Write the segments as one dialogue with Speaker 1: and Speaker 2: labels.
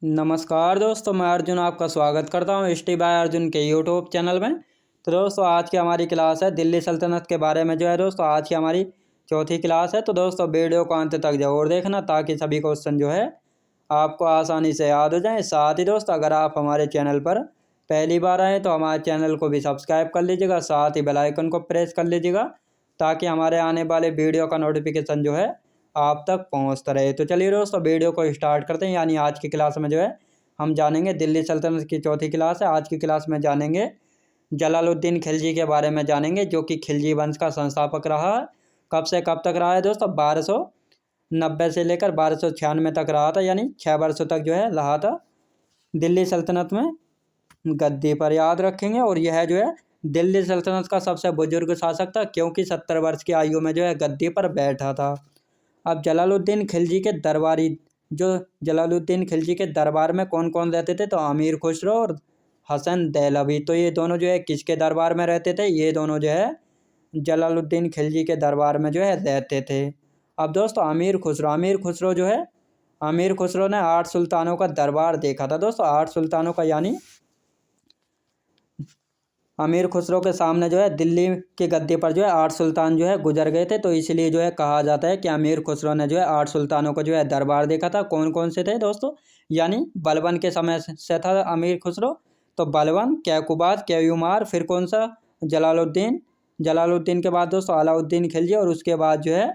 Speaker 1: नमस्कार दोस्तों, मैं अर्जुन आपका स्वागत करता हूँ स्टी बाय अर्जुन के यूट्यूब चैनल में। तो दोस्तों आज की हमारी क्लास है दिल्ली सल्तनत के बारे में। जो है दोस्तों आज की हमारी चौथी क्लास है। तो दोस्तों वीडियो को अंत तक जरूर देखना ताकि सभी क्वेश्चन जो है आपको आसानी से याद हो जाए। साथ ही दोस्तों अगर आप हमारे चैनल पर पहली बार आए तो हमारे चैनल को भी सब्सक्राइब कर लीजिएगा, साथ ही बेल आइकन को प्रेस कर लीजिएगा ताकि हमारे आने वाले वीडियो का नोटिफिकेशन जो है आप तक पहुंचता रहे। तो चलिए दोस्तों वीडियो को स्टार्ट करते हैं। यानी आज की क्लास में जो है हम जानेंगे दिल्ली सल्तनत की चौथी क्लास है। आज की क्लास में जानेंगे जलालुद्दीन खिलजी के बारे में जानेंगे, जो कि खिलजी वंश का संस्थापक रहा है। कब से कब तक रहा है दोस्तों? 1290 से लेकर 1296 तक रहा था, यानी 6 वर्षों तक जो है रहा था दिल्ली सल्तनत में गद्दी पर। याद रखेंगे। और यह जो है दिल्ली सल्तनत का सबसे बुजुर्ग शासक था, क्योंकि 70 वर्ष की आयु में जो है गद्दी पर बैठा था। अब जलालुद्दीन खिलजी के दरबारी जो जलालुद्दीन खिलजी के दरबार में कौन कौन रहते थे? तो अमीर खुसरो और हसन दहलवी। तो ये दोनों जो है किसके दरबार में रहते थे? ये दोनों जो है जलालुद्दीन खिलजी के दरबार में जो है रहते थे। अब दोस्तों अमीर खुसरो जो है अमीर खुसरो ने 8 सुल्तानों का दरबार देखा था। दोस्तों 8 सुल्तानों का, यानी अमीर खुसरो के सामने जो है दिल्ली की गद्दी पर जो है 8 सुल्तान जो है गुजर गए थे। तो इसलिए जो है कहा जाता है कि अमीर खुसरो ने जो है 8 सुल्तानों को जो है दरबार देखा था। कौन कौन से थे दोस्तों? यानी बलबन के समय से था अमीर खुसरो। तो बलबन, कैकुबाद, कैयूमार, फिर कौन सा? जलालुद्दीन। जलालुद्दीन के बाद दोस्तों अलाउद्दीन खिलजी, और उसके बाद जो है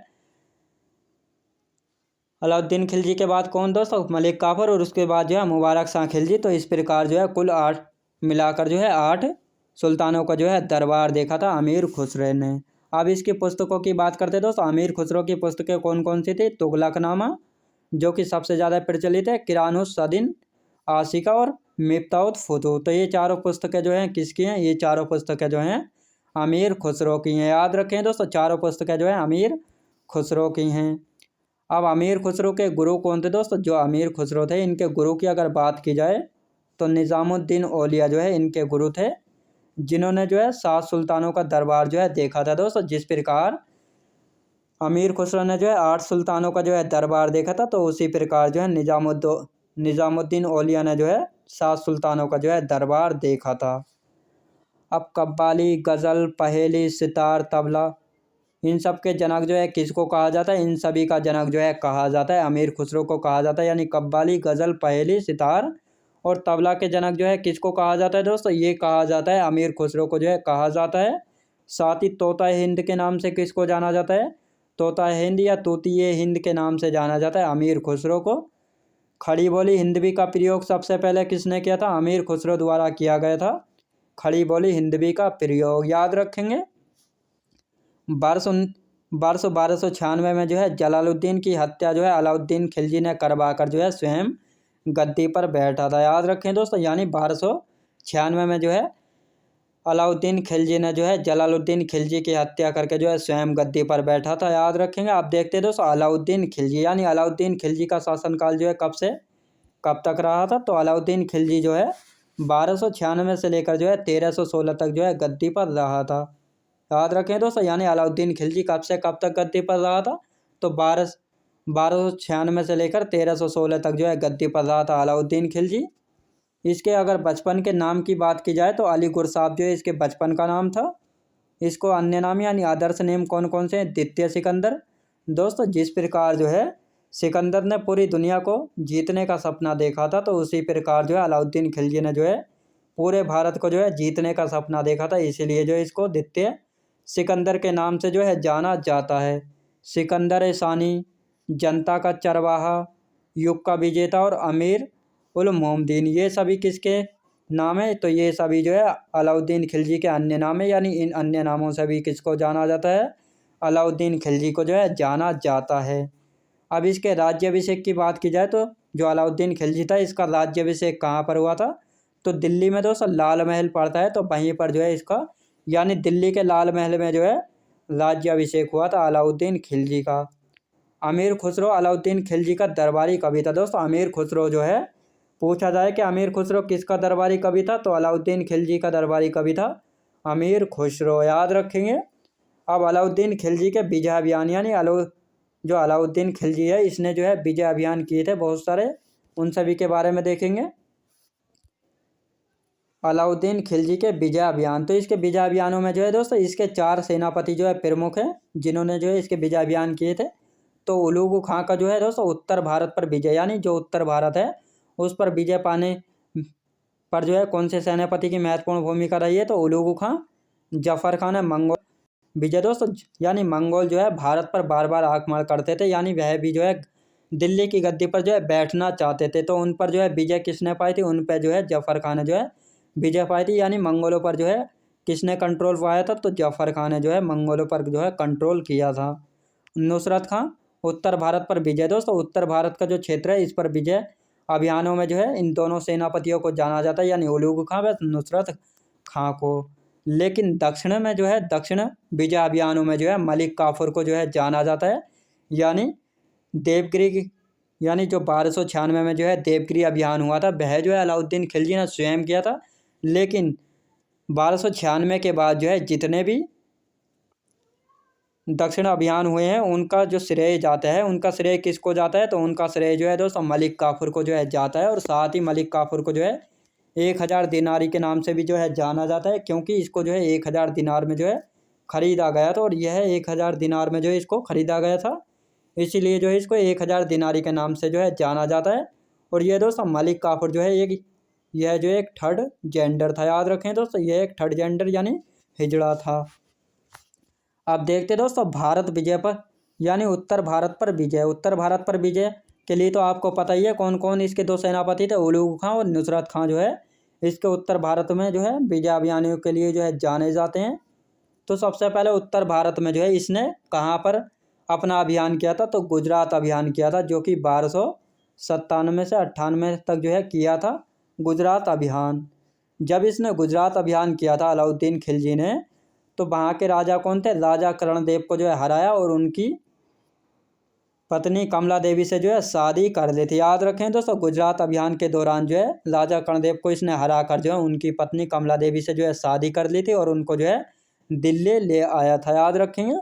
Speaker 1: अलाउद्दीन खिलजी के बाद कौन दोस्तों? मलिक काफर, और उसके बाद जो है मुबारक शाह खिलजी। तो इस प्रकार जो है कुल 8 मिलाकर जो है 8 सुल्तानों का जो है दरबार देखा था अमीर खुसरो ने। अब इसकी पुस्तकों की बात करते हैं दोस्तों। अमीर खुसरो की पुस्तकें कौन कौन सी थी? तुगलकनामा, जो कि सबसे ज़्यादा प्रचलित है, किरानुस सदीन, आशिका और मिफ्ताहुल फुतूह। तो ये चारों पुस्तकें जो हैं किसकी हैं? ये चारों पुस्तकें जो हैं अमीर खुसरो की हैं। याद रखें दोस्तों, चारों पुस्तकें जो हैं अमीर खुसरो की हैं। अब अमीर खुसरो के गुरु कौन थे दोस्तों? जो अमीर खुसरो थे इनके गुरु की अगर बात की जाए तो निज़ामुद्दीन औलिया जो है इनके गुरु थे, जिन्होंने जो है 7 सुल्तानों का दरबार जो है देखा था। दोस्तों जिस प्रकार अमीर खुसरो ने जो है 8 सुल्तानों का जो है दरबार देखा था, तो उसी प्रकार जो है निज़ामुद्दीन औलिया ने जो है 7 सुल्तानों का जो है दरबार देखा था। अब कव्वाली, गज़ल, पहेली, सितार, तबला, इन सब के जनक जो है किसको कहा जाता है? इन सभी का जनक जो है कहा जाता है अमीर खुसरो को कहा जाता है। यानी कव्वाली, गज़ल, पहेली, सितार और तबला के जनक जो है किसको कहा जाता है दोस्तों? ये कहा जाता है अमीर खुसरो को जो है कहा जाता है। साथ ही तोता हिंद के नाम से किसको जाना जाता है? तोता हिंद या तोतिए हिंद के नाम से जाना जाता है अमीर खुसरो को। खड़ी बोली हिंदवी का प्रयोग सबसे पहले किसने किया था? अमीर खुसरो द्वारा किया गया था खड़ी बोली हिंदवी का प्रयोग। याद रखेंगे। वर्ष 1296 में जो है जलालुद्दीन की हत्या जो है अलाउद्दीन खिलजी ने करवाकर जो है स्वयं गद्दी पर बैठा था। याद रखें दोस्तों, यानी 1296 में जो है अलाउद्दीन खिलजी ने जो है जलालुद्दीन खिलजी की हत्या करके जो है स्वयं गद्दी पर बैठा था। याद रखेंगे। आप देखते हैं दोस्तों अलाउद्दीन खिलजी, यानी अलाउद्दीन खिलजी का शासनकाल जो है कब से कब तक रहा था? तो अलाउद्दीन खिलजी जो है 1296 से लेकर जो है 1316 तक जो है गद्दी पर रहा था। याद रखें दोस्तों, यानी अलाउद्दीन खिलजी कब से कब तक गद्दी पर रहा था? तो 1296 से लेकर 1316 तक जो है गद्दी पर रहा था अलाउद्दीन खिलजी। इसके अगर बचपन के नाम की बात की जाए तो अली गुरसाब जो है इसके बचपन का नाम था। इसको अन्य नाम यानी आदर्श नेम कौन कौन से हैं? द्वितीय सिकंदर। दोस्तों जिस प्रकार जो है सिकंदर ने पूरी दुनिया को जीतने का सपना देखा था, तो उसी प्रकार जो है अलाउद्दीन खिलजी ने जो है पूरे भारत को जो है जीतने का सपना देखा था। इसीलिए जो इसको द्वितीय सिकंदर के नाम से जो है जाना जाता है। सिकंदर सानी, जनता का चरवाहा, युग का विजेता और अमीर उल मोमदीन, ये सभी किसके नाम है? तो ये सभी जो है अलाउद्दीन खिलजी के अन्य नाम है। यानी इन अन्य नामों से भी किसको जाना जाता है? अलाउद्दीन खिलजी को जो है जाना जाता है। अब इसके राज्याभिषेक की बात की जाए तो जो अलाउद्दीन खिलजी था इसका राज्याभिषेक कहाँ पर हुआ था? तो दिल्ली में दोस्तों लाल महल पड़ता है, तो वहीं पर जो है इसका, यानी दिल्ली के लाल महल में जो है राज्याभिषेक हुआ था अलाउद्दीन खिलजी का। अमीर खुसरो अलाउद्दीन खिलजी का दरबारी कवि था। दोस्तों अमीर खुसरो जो है, पूछा जाए कि अमीर खुसरो किसका दरबारी कवि था? तो अलाउद्दीन खिलजी का दरबारी कवि था अमीर खुसरो। याद रखेंगे। अब अलाउद्दीन खिलजी के विजय अभियान, यानी जो अलाउद्दीन खिलजी है इसने जो है विजय अभियान किए थे बहुत सारे उन सभी के बारे में देखेंगे। अलाउद्दीन खिलजी के विजय अभियान। तो इसके विजय अभियानों में जो है दोस्तों इसके 4 सेनापति जो है प्रमुख हैं, जिन्होंने जो है इसके विजय अभियान किए थे। तो उलूगु खां का जो है दोस्तों उत्तर भारत पर विजय, यानी जो उत्तर भारत है उस पर विजय पाने पर जो है कौन से सेनापति की महत्वपूर्ण भूमिका रही है, तो उलूगु खां। जफर खान है मंगोल विजय दोस्तों, यानी मंगोल जो है भारत पर बार बार आक्रमण करते थे, यानी वह भी जो है दिल्ली की गद्दी पर जो है बैठना चाहते थे। तो उन पर जो है विजय किसने पाई थी, उन पर जो है जफर खान ने जो है विजय पाई थी। यानी मंगोलों पर जो है किसने कंट्रोल पाया था, तो जफर खान ने जो है मंगोलों पर जो है कंट्रोल किया था। नुसरत खां उत्तर भारत पर विजय दोस्तों, उत्तर भारत का जो क्षेत्र है इस पर विजय अभियानों में जो है इन दोनों सेनापतियों को जाना जाता है, यानी उलूगु खां व नुसरत खां को। लेकिन दक्षिण में जो है दक्षिण विजय अभियानों में जो है मलिक काफूर को जो है जाना जाता है, यानी देवगिरी, यानी जो 1296 में जो है देवगिरी अभियान हुआ था वह जो है अलाउद्दीन खिलजी ने स्वयं किया था। लेकिन 1296 के बाद जो है जितने भी दक्षिण अभियान हुए हैं उनका जो श्रेय जाता है, उनका श्रेय किसको जाता है, तो उनका श्रेय जो है दोस्तों मलिक काफूर को जो है जाता है। और साथ ही मलिक काफूर को जो है 1000 दिनारी के नाम से भी जो है जाना जाता है, क्योंकि इसको जो है 1000 दिनार में जो है खरीदा गया था, और यह 1000 दिनार में जो है इसको खरीदा गया था, इसीलिए जो है इसको 1000 दिनारी के नाम से जो है जाना जाता है। और यह दोस्तों मलिक काफूर जो है यह जो एक थर्ड जेंडर था, याद रखें दोस्तों, यह एक थर्ड जेंडर यानी हिजड़ा था। अब देखते दोस्तों भारत विजय पर, यानी उत्तर भारत पर विजय। उत्तर भारत पर विजय के लिए तो आपको पता ही है कौन कौन इसके 2 सेनापति थे, उलूगु खां और नुसरत खां जो है इसके उत्तर भारत में जो है विजय अभियानों के लिए जो है जाने जाते हैं। तो सबसे पहले उत्तर भारत में जो है इसने कहाँ पर अपना अभियान किया था, तो गुजरात अभियान किया था, जो कि 1297 से 98 तक जो है किया था गुजरात अभियान। जब इसने गुजरात अभियान किया था अलाउद्दीन खिलजी ने, तो वहाँ के राजा कौन थे, राजा कर्णदेव को जो है हराया और उनकी पत्नी कमला देवी से जो है शादी कर ली थी। याद रखें दोस्तों गुजरात अभियान के दौरान जो है राजा कर्णदेव को इसने हरा कर जो है उनकी पत्नी कमला देवी से जो है शादी कर ली थी और उनको जो है दिल्ली ले आया था, याद रखेंगे।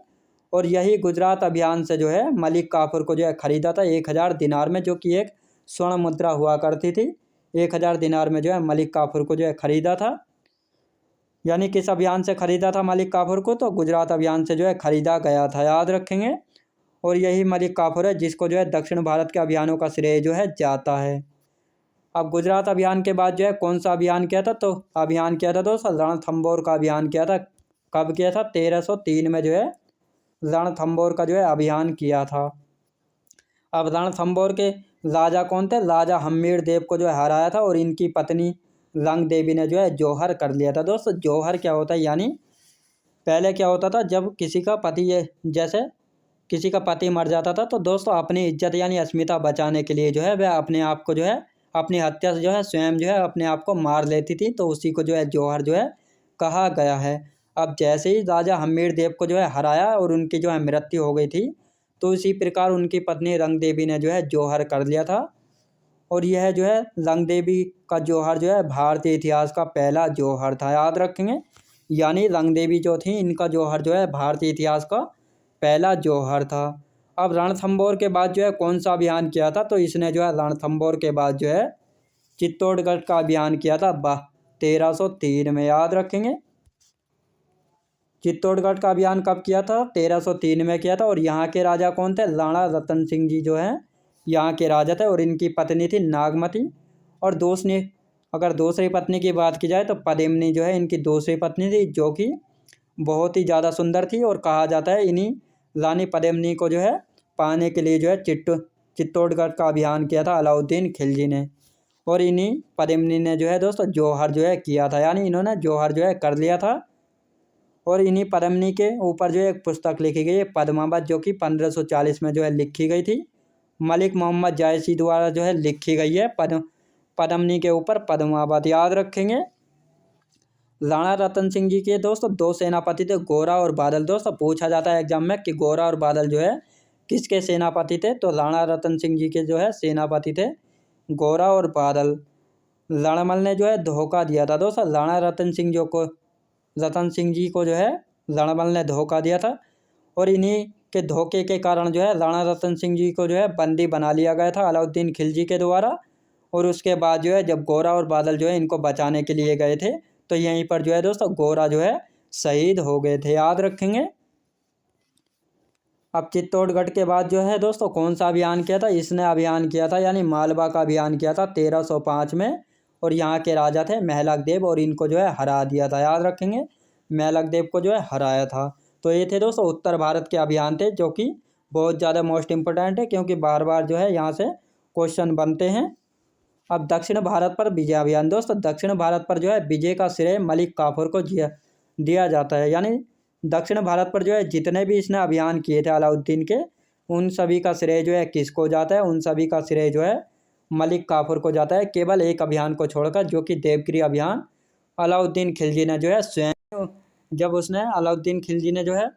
Speaker 1: और यही गुजरात अभियान से जो है मलिक काफूर को जो है खरीदा था 1000 दिनार में, जो कि एक स्वर्ण मुद्रा हुआ करती थी। 1000 दिनार में जो है मलिक काफूर को जो है खरीदा था। यानी किस अभियान से खरीदा था मलिक काफूर को, तो गुजरात अभियान से जो है खरीदा गया था, याद रखेंगे। और यही मलिक काफूर है जिसको जो है दक्षिण भारत के अभियानों का श्रेय जो है जाता है। अब गुजरात अभियान के बाद जो है कौन सा अभियान किया था, तो अभियान किया था दोस्तों रणथंभौर का अभियान किया था। कब किया था, 1303 में जो है रणथंभौर का जो है अभियान किया था। अब रणथंभौर के राजा कौन थे, राजा हम्मीर देव को जो है हराया था और इनकी पत्नी रंग देवी ने जो है जौहर कर लिया था। दोस्तों जौहर क्या होता है, यानी पहले क्या होता था जब किसी का पति जैसे किसी का पति मर जाता था, तो दोस्तों अपनी इज्जत यानी अस्मिता बचाने के लिए जो है वह अपने आप को जो है अपनी हत्या से जो है स्वयं जो है अपने आप को मार लेती थी, तो उसी को जो है जौहर जो है कहा गया है। अब जैसे ही राजा हम्मीर देव को जो है हराया और उनकी जो है मृत्यु हो गई थी, तो इसी प्रकार उनकी पत्नी रंग देवी ने जो है जौहर कर लिया था। और यह जो है रंग देवी का जौहर जो है भारतीय इतिहास का पहला जौहर था, याद रखेंगे। यानी रंग देवी जो थी इनका जौहर जो है भारतीय इतिहास का पहला जौहर था। अब रणथंभौर के बाद जो है कौन सा अभियान किया था, तो इसने जो है रणथंभौर के बाद जो है चित्तौड़गढ़ का अभियान किया था 1303 में, याद रखेंगे। चित्तौड़गढ़ का अभियान कब किया था, 1303 में किया था। और यहाँ के राजा कौन थे, राणा रतन सिंह जी जो हैं यहाँ के राजा थे और इनकी पत्नी थी नागमती। और अगर दूसरी पत्नी की बात की जाए तो पद्मिनी जो है इनकी दूसरी पत्नी थी, जो कि बहुत ही ज़्यादा सुंदर थी। और कहा जाता है इन्हीं रानी पद्मिनी को जो है पाने के लिए जो है चित्तौड़गढ़ का अभियान किया था अलाउद्दीन खिलजी ने। और इन्हीं पद्मिनी ने जो है दोस्तों जौहर जो है किया था, यानी इन्होंने जौहर जो है कर लिया था। और इन्हीं पद्मिनी के ऊपर जो है एक पुस्तक लिखी गई है पद्मावत, जो कि 1540 में जो है लिखी गई थी। मलिक मोहम्मद जायसी द्वारा जो है लिखी गई है पद्मिनी के ऊपर पद्मावत, याद रखेंगे। राणा रतन सिंह जी के दोस्तों 2 सेनापति थे, गोरा और बादल। दोस्तों पूछा जाता है एग्जाम में कि गोरा और बादल जो है किसके सेनापति थे, तो राणा रतन सिंह जी के जो है सेनापति थे गोरा और बादल। रणमल ने जो है धोखा दिया था दोस्तों, राणा रतन सिंह जी को जो है रणमल ने धोखा दिया था। और इन्हीं के धोखे के कारण जो है राणा रतन सिंह जी को जो है बंदी बना लिया गया था अलाउद्दीन खिलजी के द्वारा। और उसके बाद जो है जब गोरा और बादल जो है इनको बचाने के लिए गए थे तो यहीं पर जो है दोस्तों गोरा जो है शहीद हो गए थे, याद रखेंगे। अब चित्तौड़गढ़ के बाद जो है दोस्तों कौन सा अभियान किया था, इसने अभियान किया था यानी मालवा का अभियान किया था 1305 में। और यहाँ के राजा थे मेहलक देव और इनको जो है हरा दिया था, याद रखेंगे, मेहलक देव को जो है हराया था। तो ये थे दोस्तों उत्तर भारत के अभियान थे जो कि बहुत ज़्यादा मोस्ट इम्पोर्टेंट है क्योंकि बार बार जो है यहाँ से क्वेश्चन बनते हैं। अब दक्षिण भारत पर विजय अभियान, दोस्तों दक्षिण भारत पर जो है विजय का श्रेय मलिक काफूर को दिया जाता है। यानी दक्षिण भारत पर जो है जितने भी इसने अभियान किए थे अलाउद्दीन के, उन सभी का श्रेय जो है किसको जाता है, उन सभी का श्रेय जो है मलिक काफूर को जाता है, केवल एक अभियान को छोड़कर जो कि देवगिरी अभियान। अलाउद्दीन खिलजी ने जो है स्वयं, जब उसने अलाउद्दीन खिलजी ने जो है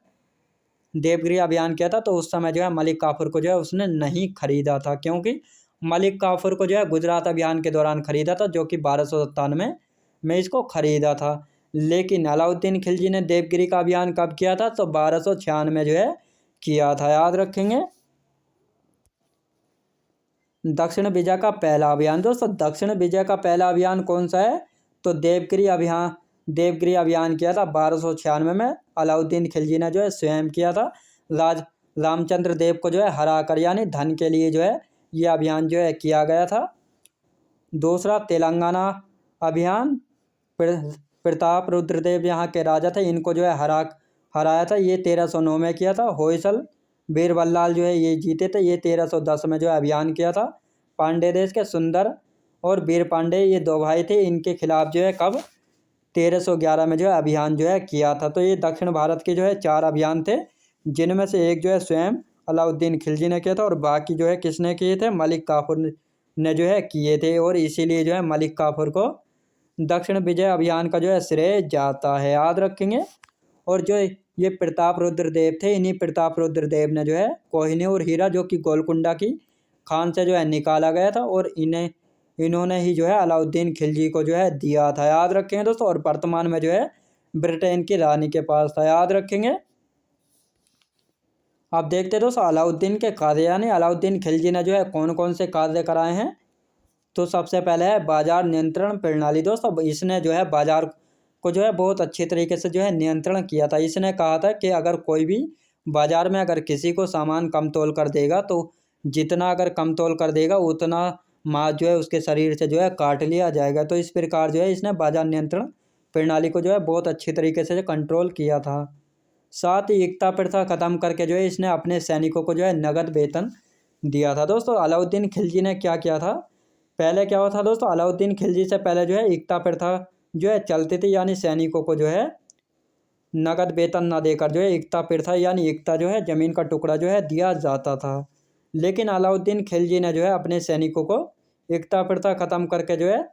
Speaker 1: देवगिरी अभियान किया था तो उस समय जो है मलिक काफूर को जो है उसने नहीं खरीदा था, क्योंकि मलिक काफूर को जो है गुजरात अभियान के दौरान खरीदा था जो कि 1297 में इसको खरीदा था। लेकिन अलाउद्दीन खिलजी ने देवगिरी का अभियान कब किया था, तो 1296 में जो है किया था, याद रखेंगे। दक्षिण विजय का पहला अभियान, दोस्तों दक्षिण विजय का पहला अभियान कौन सा है, तो देवगिरी अभियान किया था 1296 में। अलाउद्दीन खिलजी ने जो है स्वयं किया था, रामचंद्र देव को जो है हरा कर, यानी धन के लिए जो है ये अभियान जो है किया गया था। दूसरा तेलंगाना अभियान, प्रताप रुद्रदेव यहाँ के राजा थे, इनको जो है हराया था, ये 1309 में किया था। होयसल बीरबललाल जो है ये जीते थे, ये 1310 में जो है अभियान किया था। पांडे देश के सुंदर और वीर पांडे ये दो भाई थे, इनके खिलाफ जो है कब 1311 में जो है अभियान जो है किया था। तो ये दक्षिण भारत के जो है 4 अभियान थे, जिनमें से एक जो है स्वयं अलाउद्दीन खिलजी ने किया था और बाकी जो है किसने किए थे, मलिक काफूर ने जो है किए थे। और इसीलिए जो है मलिक काफूर को दक्षिण विजय अभियान का जो है श्रेय जाता है, याद रखेंगे। और जो ये प्रताप रुद्रदेव थे, इन्हीं प्रताप रुद्रदेव ने जो है कोहिनूर हीरा जो कि गोलकुंडा की खान से जो है निकाला गया था और इन्होंने ही जो है अलाउद्दीन खिलजी को जो है दिया था, याद रखेंगे दोस्तों। और वर्तमान में जो है ब्रिटेन की रानी के पास था, याद रखेंगे। अब देखते दोस्तों अलाउद्दीन के कार्य, यानी अलाउद्दीन खिलजी ने जो है कौन कौन से कार्य कराए हैं। तो सबसे पहले है बाजार नियंत्रण प्रणाली, दोस्तों इसने जो है बाजार को जो है बहुत अच्छी तरीके से जो है नियंत्रण किया था। इसने कहा था कि अगर कोई भी बाजार में अगर किसी को सामान कम तोल कर देगा तो जितना अगर कम तोल कर देगा उतना मांस जो है उसके शरीर से जो है काट लिया जाएगा। तो इस प्रकार जो है इसने बाजार नियंत्रण प्रणाली को जो है बहुत अच्छी तरीके से कंट्रोल किया था। साथ ही एकता प्रथा खत्म करके जो है इसने अपने सैनिकों को जो है नगद वेतन दिया था। दोस्तों अलाउद्दीन खिलजी ने क्या किया था, पहले क्या हुआ था दोस्तों, अलाउद्दीन खिलजी से पहले जो है एकता प्रथा जो है चलती थी, यानी सैनिकों को जो है नगद वेतन ना देकर जो है एकता प्रथा यानी एकता जो है ज़मीन का टुकड़ा जो है दिया जाता था। लेकिन अलाउद्दीन खिलजी ने जो है अपने सैनिकों को एकता प्रथा खत्म करके जो है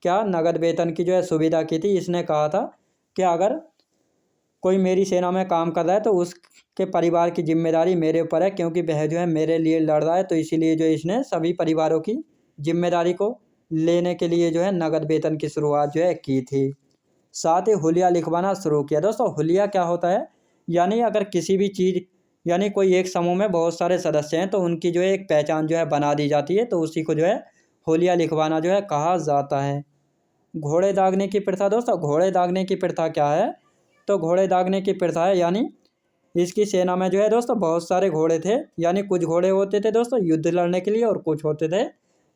Speaker 1: क्या नगद वेतन की जो है सुविधा की थी। इसने कहा था कि अगर कोई मेरी सेना में काम कर रहा है तो उसके परिवार की जिम्मेदारी मेरे ऊपर है, क्योंकि वह जो है मेरे लिए लड़ रहा है। तो इसीलिए जो इसने सभी परिवारों की जिम्मेदारी को लेने के लिए जो है नगद वेतन की शुरुआत जो है की थी। साथ ही हुलिया लिखवाना शुरू किया। दोस्तों हुलिया क्या होता है, यानी अगर किसी भी चीज़, यानी कोई एक समूह में बहुत सारे सदस्य हैं तो उनकी जो है एक पहचान जो है बना दी जाती है, तो उसी को जो है हुलिया लिखवाना जो है कहा जाता है। घोड़े दागने की प्रथा, दोस्तों घोड़े दागने की प्रथा क्या है, तो घोड़े दागने की प्रथा है यानी इसकी सेना में जो है दोस्तों बहुत सारे घोड़े थे, यानी कुछ घोड़े होते थे दोस्तों युद्ध लड़ने के लिए और कुछ होते थे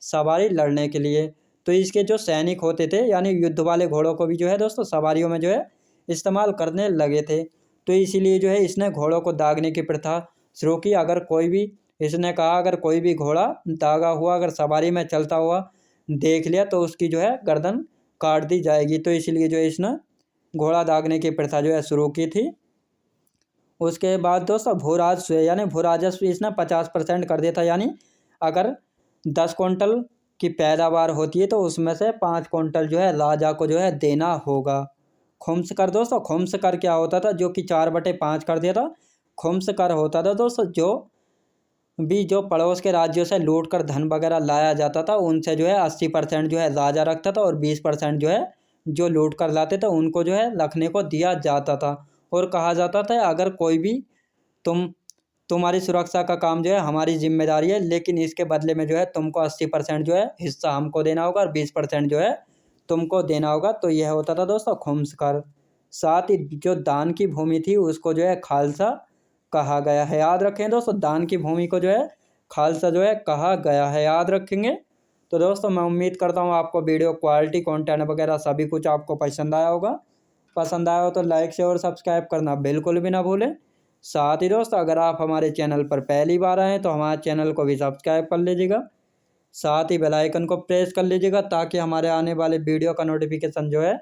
Speaker 1: सवारी लड़ने के लिए। तो इसके जो सैनिक होते थे यानी युद्ध वाले घोड़ों को भी जो है दोस्तों सवारियों में जो है इस्तेमाल करने लगे थे। तो इसीलिए जो है इसने घोड़ों को दागने की प्रथा शुरू की। अगर कोई भी, इसने कहा अगर कोई भी घोड़ा दागा हुआ अगर सवारी में चलता हुआ देख लिया तो उसकी जो है गर्दन काट दी जाएगी। तो इसलिए जो है इसने घोड़ा दागने की प्रथा जो है शुरू की थी। उसके बाद दोस्तों भूराजस्व यानी भूराजस्व इसने 50% कर दिया था, यानी अगर 10 क्विंटल की पैदावार होती है तो उसमें से 5 क्विंटल जो है राजा को जो है देना होगा। खुम्स कर, दोस्तों खुम्स कर क्या होता था, जो कि 4/5 कर दिया था। खुम्स कर होता था दोस्तों जो पड़ोस के राज्यों से लूट कर धन वगैरह लाया जाता था उनसे जो है 80% जो है राजा रखता था और 20% जो है जो लूट कर लाते थे उनको जो है रखने को दिया जाता था। और कहा जाता था अगर कोई भी तुम तुम्हारी सुरक्षा का काम जो है हमारी जिम्मेदारी है, लेकिन इसके बदले में जो है तुमको 80% जो है हिस्सा हमको देना होगा और 20% जो है तुमको देना होगा। तो यह होता था दोस्तों खुम्सकर। साथ ही जो दान की भूमि थी उसको जो है खालसा कहा गया है। याद रखें दोस्तों, दान की भूमि को जो है खालसा जो है कहा गया है, याद रखेंगे। तो दोस्तों मैं उम्मीद करता हूँ आपको वीडियो क्वालिटी, कंटेंट वगैरह सभी कुछ आपको पसंद आया होगा। पसंद आया हो तो लाइक शेयर और सब्सक्राइब करना बिल्कुल भी ना भूलें। साथ ही दोस्तों अगर आप हमारे चैनल पर पहली बार आए तो हमारे चैनल को भी सब्सक्राइब कर लीजिएगा। साथ ही बेल आइकन को प्रेस कर लीजिएगा ताकि हमारे आने वाले वीडियो का नोटिफिकेशन जो है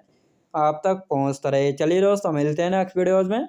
Speaker 1: आप तक पहुंचता रहे। चलिए दोस्तों मिलते हैं नेक्स्ट वीडियोज़ में।